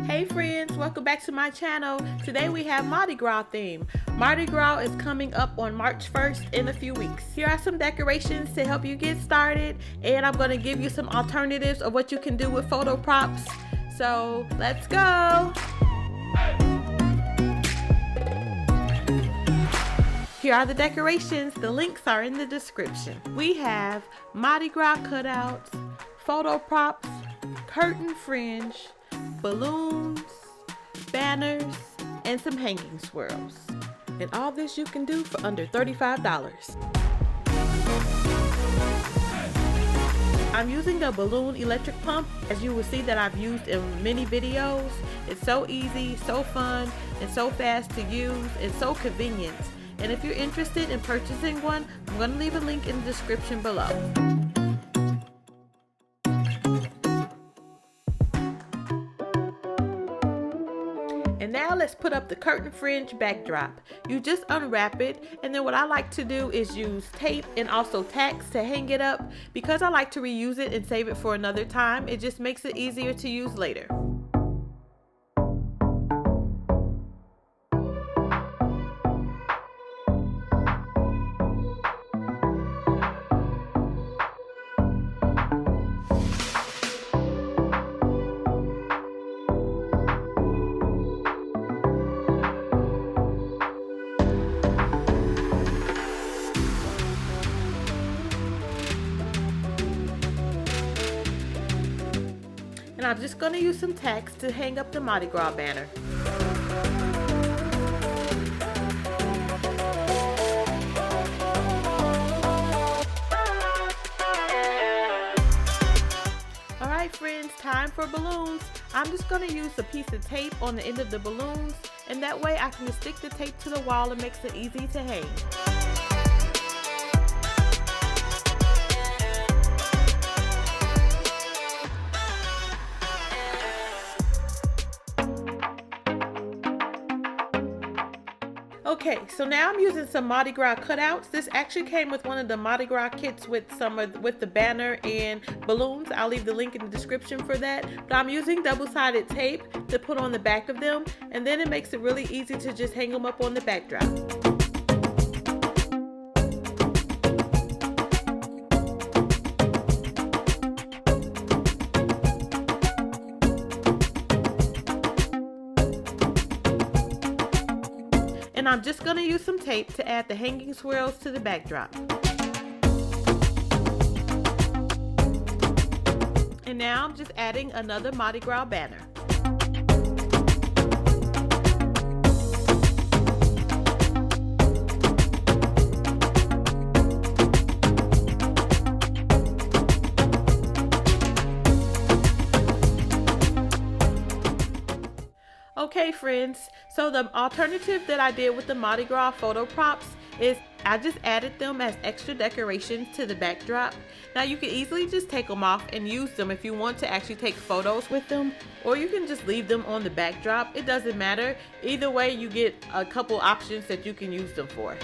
Hey friends, welcome back to my channel. Today we have Mardi Gras theme. Mardi Gras is coming up on March 1st in a few weeks. Here are some decorations to help you get started, and I'm going to give you some alternatives of what you can do with photo props. So let's go. Here are the decorations. The links are in the description. We have Mardi Gras cutouts, photo props, curtain fringe, balloons, banners, and some hanging swirls. And all this you can do for under $35. I'm using the balloon electric pump, as you will see that I've used in many videos. It's so easy, so fun, and so fast to use, and so convenient. And if you're interested in purchasing one, I'm going to leave a link in the description below. And now let's put up the curtain fringe backdrop. You just unwrap it, and then what I like to do is use tape and also tacks to hang it up. Because I like to reuse it and save it for another time, it just makes it easier to use later. And I'm just going to use some tacks to hang up the Mardi Gras banner. Alright friends, time for balloons. I'm just going to use a piece of tape on the end of the balloons, and that way I can just stick the tape to the wall and makes it easy to hang. Okay, so now I'm using some Mardi Gras cutouts. This actually came with one of the Mardi Gras kits with the banner and balloons. I'll leave the link in the description for that. But I'm using double-sided tape to put on the back of them, and then it makes it really easy to just hang them up on the backdrop. And I'm just going to use some tape to add the hanging swirls to the backdrop. And now I'm just adding another Mardi Gras banner. Okay friends, so the alternative that I did with the Mardi Gras photo props is I just added them as extra decorations to the backdrop. Now you can easily just take them off and use them if you want to actually take photos with them, or you can just leave them on the backdrop. It doesn't matter. Either way, you get a couple options that you can use them for.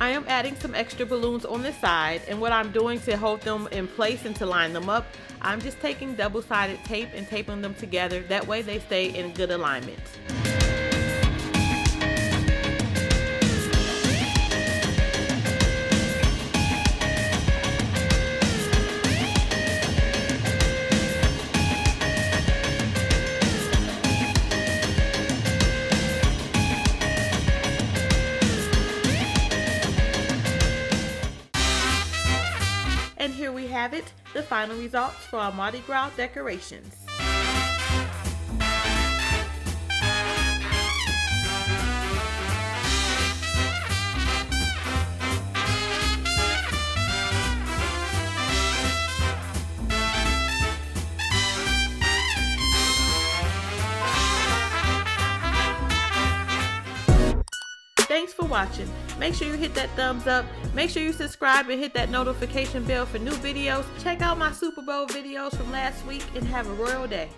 I am adding some extra balloons on the side, and what I'm doing to hold them in place and to line them up, I'm just taking double-sided tape and taping them together. That way they stay in good alignment. And here we have it, the final results for our Mardi Gras decorations. Thanks for watching. Make sure you hit that thumbs up. Make sure you subscribe and hit that notification bell for new videos. Check out my Super Bowl videos from last week and have a royal day.